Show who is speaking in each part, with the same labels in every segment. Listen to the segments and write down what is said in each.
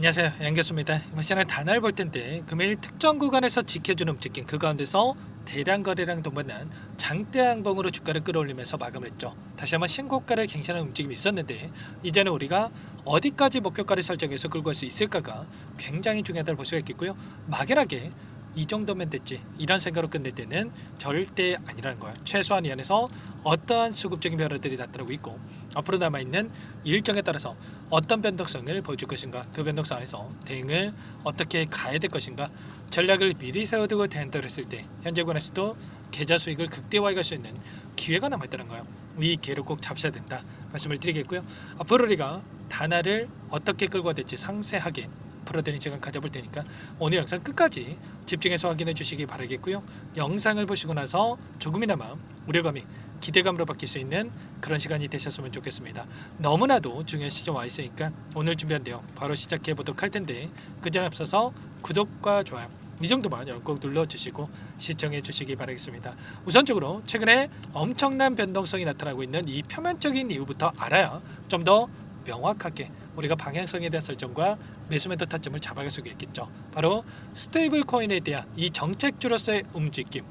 Speaker 1: 안녕하세요, 양교수입니다. 이번 시간에 단화를 볼 텐데 금일 특정 구간에서 지켜주는 움직임, 그 가운데서 대량 거래량 동반한 장대 양봉으로 주가를 끌어올리면서 마감을 했죠. 다시 한번 신고가를 갱신하는 움직임이 있었는데 이제는 우리가 어디까지 목표가를 설정해서 끌고 갈 수 있을까가 굉장히 중요하다고 볼 수가 있겠고요. 막연하게 이 정도면 됐지 이런 생각으로 끝낼 때는 절대 아니라는 거예요. 최소한 이 안에서 어떠한 수급적인 변화들이 나타나고 있고 앞으로 남아있는 일정에 따라서 어떤 변동성을 보여줄 것인가, 그 변동성 안에서 대응을 어떻게 가야 될 것인가, 전략을 미리 세워두고 대응을 했을 때 현재 구간에서도 계좌 수익을 극대화할 수 있는 기회가 남아있다는 거예요. 이 기회를 꼭 잡으셔야 된다 말씀을 드리겠고요. 앞으로 우리가 단화를 어떻게 끌고 가야 될지 상세하게 풀어드리는 시간 가져볼 테니까 오늘 영상 끝까지 집중해서 확인해 주시기 바라겠고요. 영상을 보시고 나서 조금이나마 우려감이 기대감으로 바뀔 수 있는 그런 시간이 되셨으면 좋겠습니다. 너무나도 중요한 시점 와 있으니까 오늘 준비한 내용 바로 시작해 보도록 할 텐데 그 전에 앞서서 구독과 좋아요 이 정도만 여러분 꼭 눌러주시고 시청해 주시기 바라겠습니다. 우선적으로 최근에 엄청난 변동성이 나타나고 있는 이 표면적인 이유부터 알아야 좀 더 명확하게 우리가 방향성에 대한 설정과 매수매도 타점을 잡아갈 수 있겠죠. 바로 스테이블 코인에 대한 이 정책주로서의 움직임,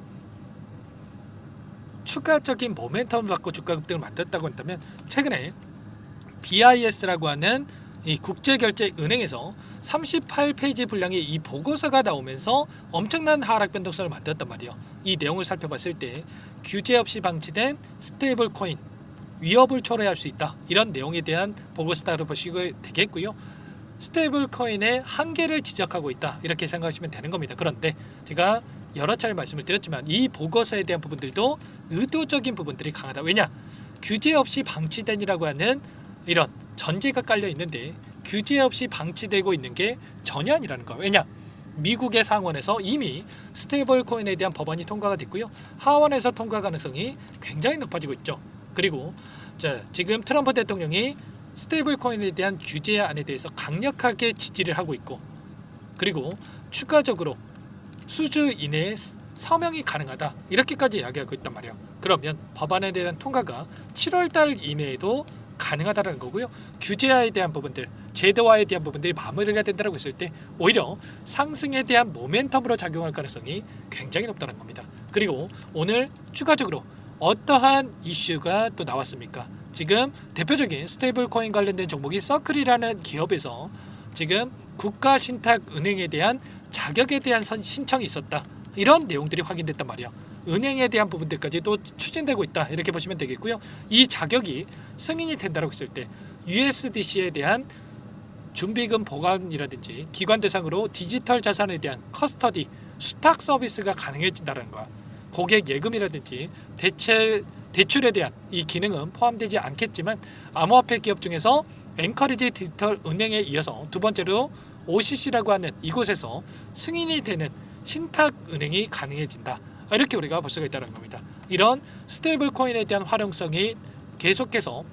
Speaker 1: 추가적인 모멘텀을 받고 주가 급등을 만들었다고 한다면 최근에 BIS라고 하는 이 국제결제은행에서 38페이지 분량의 이 보고서가 나오면서 엄청난 하락 변동성을 만들었단 말이에요. 이 내용을 살펴봤을 때 규제 없이 방치된 스테이블 코인 위협을 초래할 수 있다, 이런 내용에 대한 보고서다로 보시고 되겠고요. 스테이블 코인의 한계를 지적하고 있다, 이렇게 생각하시면 되는 겁니다. 그런데 제가 여러 차례 말씀을 드렸지만 이 보고서에 대한 부분들도 의도적인 부분들이 강하다. 왜냐? 규제 없이 방치된이라고 하는 이런 전제가 깔려 있는데 규제 없이 방치되고 있는 게 전혀 아니라는 거예요. 왜냐? 미국의 상원에서 이미 스테이블 코인에 대한 법안이 통과가 됐고요. 하원에서 통과 가능성이 굉장히 높아지고 있죠. 그리고 지금 트럼프 대통령이 스테이블 코인에 대한 규제안에 대해서 강력하게 지지를 하고 있고, 그리고 추가적으로 수주 이내에 서명이 가능하다, 이렇게까지 이야기하고 있단 말이에요. 그러면 법안에 대한 통과가 7월달 이내에도 가능하다는 거고요. 규제화에 대한 부분들, 제도화에 대한 부분들이 마무리가 된다고 했을 때 오히려 상승에 대한 모멘텀으로 작용할 가능성이 굉장히 높다는 겁니다. 그리고 오늘 추가적으로 어떠한 이슈가 또 나왔습니까? 지금 대표적인 스테이블 코인 관련된 종목이 서클이라는 기업에서 지금 국가신탁은행에 대한 자격에 대한 신청이 있었다, 이런 내용들이 확인됐단 말이야. 은행에 대한 부분들까지 또 추진되고 있다, 이렇게 보시면 되겠고요. 이 자격이 승인이 된다고 했을 때 USDC에 대한 준비금 보관이라든지 기관 대상으로 디지털 자산에 대한 커스터디, 수탁 서비스가 가능해진다는 거야. 고객 예금이라든지 대출에 대한 이 기능은 포함되지 않겠지만 암호화폐 기업 중에서 앵커리지 디지털 은행에 이어서 두 번째로 OCC라고 하는 이곳에서 승인이 되는 신탁 은행이 가능해진다, 이렇게 우리가 볼 수가 있다는 겁니다. 이런 스테이블 코인에 대한 활용성이 계속해서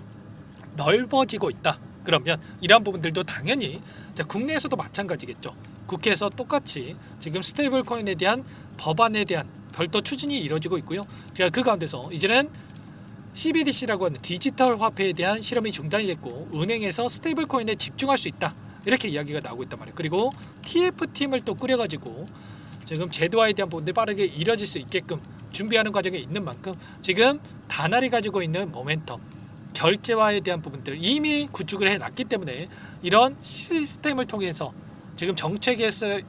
Speaker 1: 넓어지고 있다. 그러면 이러한 부분들도 당연히 국내에서도 마찬가지겠죠. 국회에서 똑같이 지금 스테이블 코인에 대한 법안에 대한 별도 추진이 이루어지고 있고요. 그 가운데서 이제는 CBDC라고 하는 디지털 화폐에 대한 실험이 중단이 됐고 은행에서 스테이블 코인에 집중할 수 있다, 이렇게 이야기가 나오고 있단 말이에요. 그리고 TF팀을 또 꾸려가지고 지금 제도화에 대한 부분들이 빠르게 이뤄질 수 있게끔 준비하는 과정에 있는 만큼 지금 단알이 가지고 있는 모멘텀, 결제화에 대한 부분들 이미 구축을 해놨기 때문에 이런 시스템을 통해서 지금 정책에서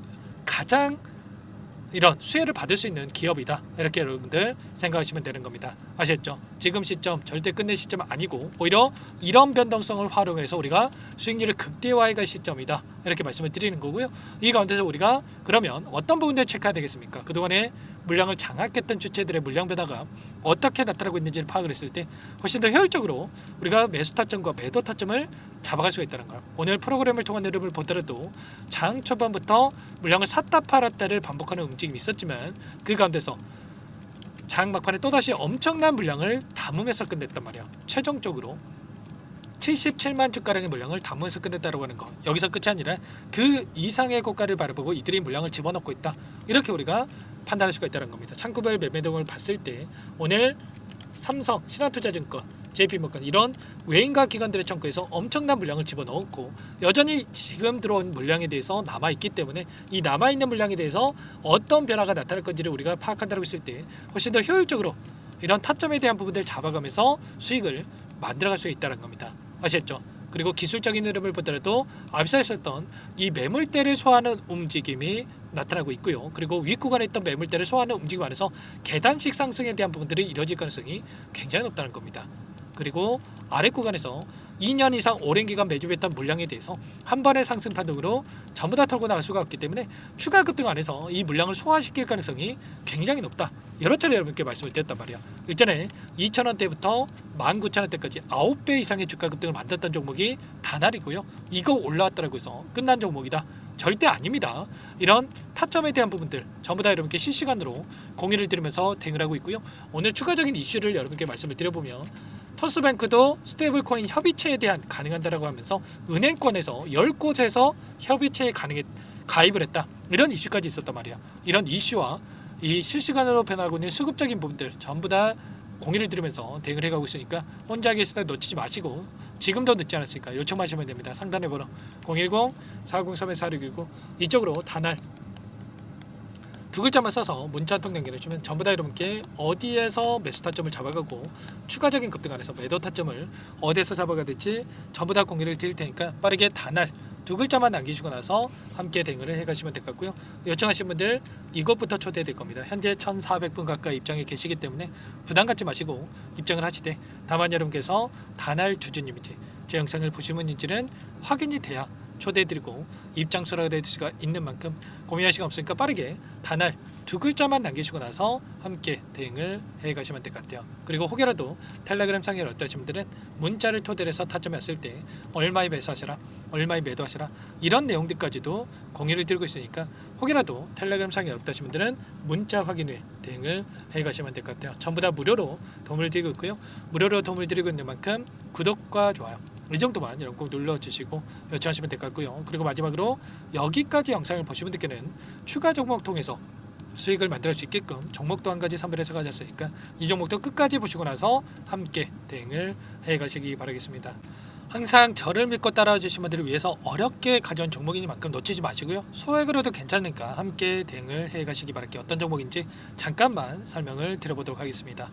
Speaker 1: 가장 이런 수혜를 받을 수 있는 기업이다, 이렇게 여러분들 생각하시면 되는 겁니다. 아셨죠? 지금 시점 절대 끝낼 시점은 아니고 오히려 이런 변동성을 활용해서 우리가 수익률을 극대화해 갈 시점이다, 이렇게 말씀을 드리는 거고요. 이 가운데서 우리가 그러면 어떤 부분들을 체크해야 되겠습니까? 그동안에 물량을 장악했던 주체들의 물량 변화가 어떻게 나타나고 있는지를 파악을 했을 때 훨씬 더 효율적으로 우리가 매수 타점과 매도 타점을 잡아갈 수가 있다는 거예요. 오늘 프로그램을 통한 흐름을 보더라도 장 초반부터 물량을 샀다 팔았다를 반복하는 움직임이 있었지만 그 가운데서 장 막판에 또다시 엄청난 물량을 담으면서 끝냈단 말이야. 최종적으로 77만 주가량의 물량을 담으면서 끝냈다고 하는 거, 여기서 끝이 아니라 그 이상의 고가를 바라보고 이들이 물량을 집어넣고 있다, 이렇게 우리가 판단할 수가 있다는 겁니다. 창구별 매매동을 봤을 때 오늘 삼성, 신한투자증권 JP모건 이런 외인과 기관들의 창구에서 엄청난 물량을 집어넣었고 여전히 지금 들어온 물량에 대해서 남아있기 때문에 이 남아있는 물량에 대해서 어떤 변화가 나타날 건지를 우리가 파악한다고 했을 때 훨씬 더 효율적으로 이런 타점에 대한 부분들을 잡아가면서 수익을 만들어갈 수 있다는 겁니다. 아시겠죠? 그리고 기술적인 흐름을 보더라도 앞서 있었던 이 매물대를 소화하는 움직임이 나타나고 있고요. 그리고 윗구간에 있던 매물대를 소화하는 움직임 안에서 계단식 상승에 대한 부분들이 이뤄질 가능성이 굉장히 높다는 겁니다. 그리고 아래 구간에서 2년 이상 오랜 기간 매집했던 물량에 대해서 한 번의 상승 파동으로 전부 다 털고 나갈 수가 없기 때문에 추가 급등 안에서 이 물량을 소화시킬 가능성이 굉장히 높다. 여러 차례 여러분께 말씀을 드렸단 말이야. 일전에 2,000원대부터 19,000원대까지 9배 이상의 주가 급등을 만들었던 종목이 다날이고요. 이거 올라왔다라고 해서 끝난 종목이다. 절대 아닙니다. 이런 타점에 대한 부분들 전부 다 여러분께 실시간으로 공유를 드리면서 대응을 하고 있고요. 오늘 추가적인 이슈를 여러분께 말씀을 드려보면 토스뱅크도 스테이블코인 협의체에 대한 가능한다라고 하면서 은행권에서 10곳에서 협의체에 가입을 했다. 이런 이슈까지 있었단 말이야. 이런 이슈와 이 실시간으로 변하고 있는 수급적인 부분들 전부 다 공유를 들으면서 대응을 해가고 있으니까 혼자 계실 때 놓치지 마시고 지금도 늦지 않았으니까 요청하시면 됩니다. 상단에 번호 010-403-4619 이쪽으로 다날 두 글자만 써서 문자 한 통 남겨주시면 전부 다 여러분께 어디에서 매수 타점을 잡아가고 추가적인 급등 안에서 매도 타점을 어디에서 잡아가야 될지 전부 다 공유를 드릴 테니까 빠르게 다날 두 글자만 남기시고 나서 함께 대응을 해가시면 될 것 같고요. 요청하신 분들 이것부터 초대될 겁니다. 현재 1,400분 가까이 입장에 계시기 때문에 부담 갖지 마시고 입장을 하시되 다만 여러분께서 다날 주주님인지 제 영상을 보신 분인지는 확인이 돼야 초대해드리고 입장 수락될 수가 있는 만큼 고민할 시간 없으니까 빠르게 다날 두 글자만 남기시고 나서 함께 대응을 해가시면 될 것 같아요. 그리고 혹여라도 텔레그램 상에 어떠신 분들은 문자를 토대로 해서 타점이 왔을 때 얼마에 매수하시라 얼마에 매도하시라 이런 내용들까지도 공유를 드리고 있으니까 혹여라도 텔레그램 상에 어떠신 분들은 문자 확인 후에 대응을 해가시면 될 것 같아요. 전부 다 무료로 도움을 드리고 있고요. 무료로 도움을 드리고 있는 만큼 구독과 좋아요 이 정도만 여러분 꼭 눌러주시고 요청하시면 될 것 같고요. 그리고 마지막으로 여기까지 영상을 보신 분들께는 추가 종목 통해서 수익을 만들 수 있게끔 종목도 한 가지 선별해서 가졌으니까 이 종목도 끝까지 보시고 나서 함께 대응을 해가시기 바라겠습니다. 항상 저를 믿고 따라와 주신 분들을 위해서 어렵게 가져온 종목이니만큼 놓치지 마시고요. 소액으로도 괜찮으니까 함께 대응을 해가시기 바랄게요. 어떤 종목인지 잠깐만 설명을 드려보도록 하겠습니다.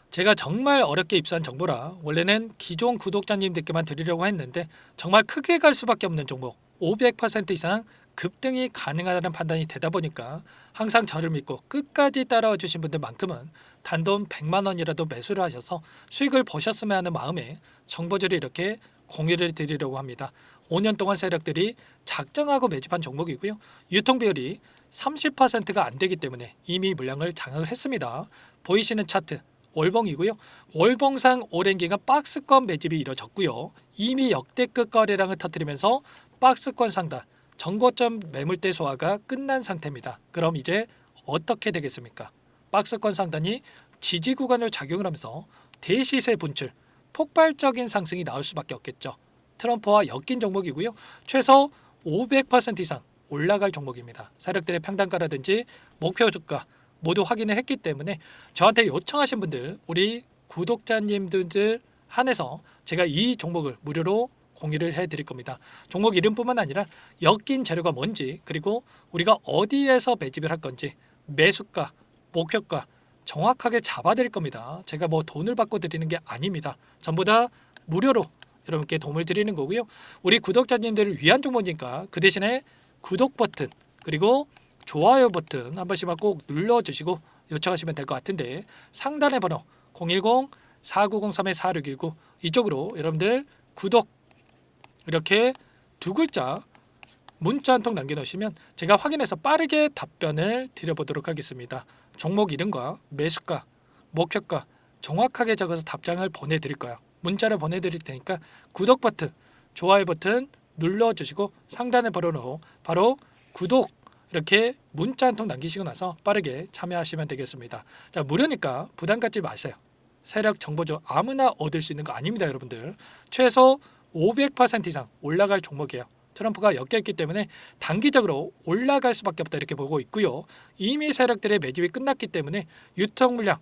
Speaker 1: 제가 정말 어렵게 입수한 정보라 원래는 기존 구독자님들께만 드리려고 했는데 정말 크게 갈 수밖에 없는 종목 500% 이상 급등이 가능하다는 판단이 되다 보니까 항상 저를 믿고 끝까지 따라와 주신 분들만큼은 단돈 100만 원이라도 매수를 하셔서 수익을 보셨으면 하는 마음에 정보들을 이렇게 공유를 드리려고 합니다. 5년 동안 세력들이 작정하고 매집한 종목이고요. 유통비율이 30%가 안 되기 때문에 이미 물량을 장악을 했습니다. 보이시는 차트 월봉이고요. 월봉상 오랜 기간 박스권 매집이 이뤄졌고요. 이미 역대급 거래량을 터뜨리면서 박스권 상단 정고점 매물대 소화가 끝난 상태입니다. 그럼 이제 어떻게 되겠습니까? 박스권 상단이 지지 구간을 작용을 하면서 대시세 분출, 폭발적인 상승이 나올 수밖에 없겠죠. 트럼프와 엮인 종목이고요. 최소 500% 이상 올라갈 종목입니다. 세력들의 평단가라든지 목표 주가 모두 확인을 했기 때문에 저한테 요청하신 분들 우리 구독자님들 한해서 제가 이 종목을 무료로 공유를 해드릴 겁니다. 종목 이름뿐만 아니라 엮인 재료가 뭔지 그리고 우리가 어디에서 매집을 할 건지 매수가, 목표가 정확하게 잡아드릴 겁니다. 제가 뭐 돈을 받고 드리는 게 아닙니다. 전부 다 무료로 여러분께 도움을 드리는 거고요. 우리 구독자님들을 위한 종목이니까 그 대신에 구독 버튼 그리고 좋아요 버튼 한 번씩만 꼭 눌러주시고 요청하시면 될 것 같은데 상단의 번호 010-4903-4619 이쪽으로 여러분들 구독 이렇게 두 글자 문자 한 통 남겨놓으시면 제가 확인해서 빠르게 답변을 드려보도록 하겠습니다. 종목 이름과 매수가, 목표가 정확하게 적어서 답장을 보내드릴 거예요. 문자를 보내드릴 테니까 구독 버튼, 좋아요 버튼 눌러주시고 상단의 번호로 바로 구독 이렇게 문자 한 통 남기시고 나서 빠르게 참여하시면 되겠습니다. 자, 무료니까 부담 갖지 마세요. 세력 정보죠. 아무나 얻을 수 있는 거 아닙니다, 여러분들. 최소 500% 이상 올라갈 종목이에요. 트럼프가 엮여있기 때문에 단기적으로 올라갈 수밖에 없다 이렇게 보고 있고요. 이미 세력들의 매집이 끝났기 때문에 유통 물량,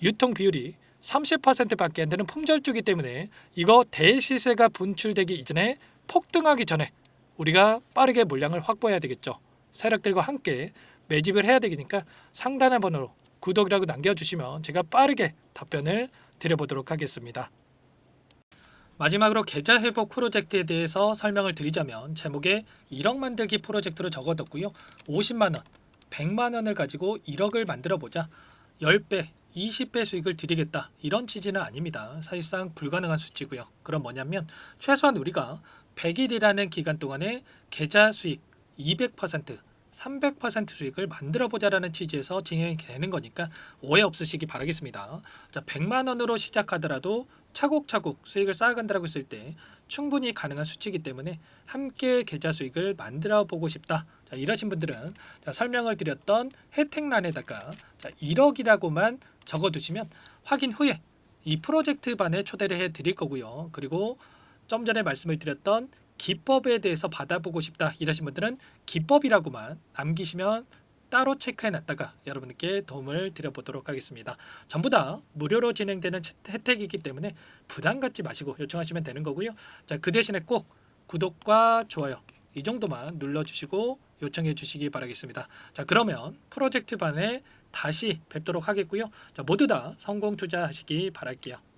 Speaker 1: 유통 비율이 30%밖에 안 되는 품절주기 때문에 이거 대시세가 분출되기 이전에 폭등하기 전에 우리가 빠르게 물량을 확보해야 되겠죠. 세력들과 함께 매집을 해야 되니까 상단의 번호로 구독이라고 남겨주시면 제가 빠르게 답변을 드려보도록 하겠습니다. 마지막으로 계좌 회복 프로젝트에 대해서 설명을 드리자면 제목에 1억 만들기 프로젝트로 적어뒀고요. 50만 원, 100만 원을 가지고 1억을 만들어 보자. 10배, 20배 수익을 드리겠다. 이런 취지는 아닙니다. 사실상 불가능한 수치고요. 그럼 뭐냐면 최소한 우리가 100일이라는 기간 동안에 계좌 수익 200%, 300% 수익을 만들어 보자라는 취지에서 진행이 되는 거니까 오해 없으시기 바라겠습니다. 자, 100만 원으로 시작하더라도 차곡차곡 수익을 쌓아간다고 했을 때 충분히 가능한 수치이기 때문에 함께 계좌 수익을 만들어 보고 싶다. 자, 이러신 분들은 자, 설명을 드렸던 혜택란에다가 1억이라고만 적어두시면 확인 후에 이 프로젝트 반에 초대를 해 드릴 거고요. 그리고 좀 전에 말씀을 드렸던 기법에 대해서 받아보고 싶다 이러신 분들은 기법이라고만 남기시면 따로 체크해 놨다가 여러분께 도움을 드려보도록 하겠습니다. 전부 다 무료로 진행되는 혜택이기 때문에 부담 갖지 마시고 요청하시면 되는 거고요. 자, 그 대신에 꼭 구독과 좋아요 이 정도만 눌러주시고 요청해 주시기 바라겠습니다. 자, 그러면 프로젝트 반에 다시 뵙도록 하겠고요. 자, 모두 다 성공 투자하시기 바랄게요.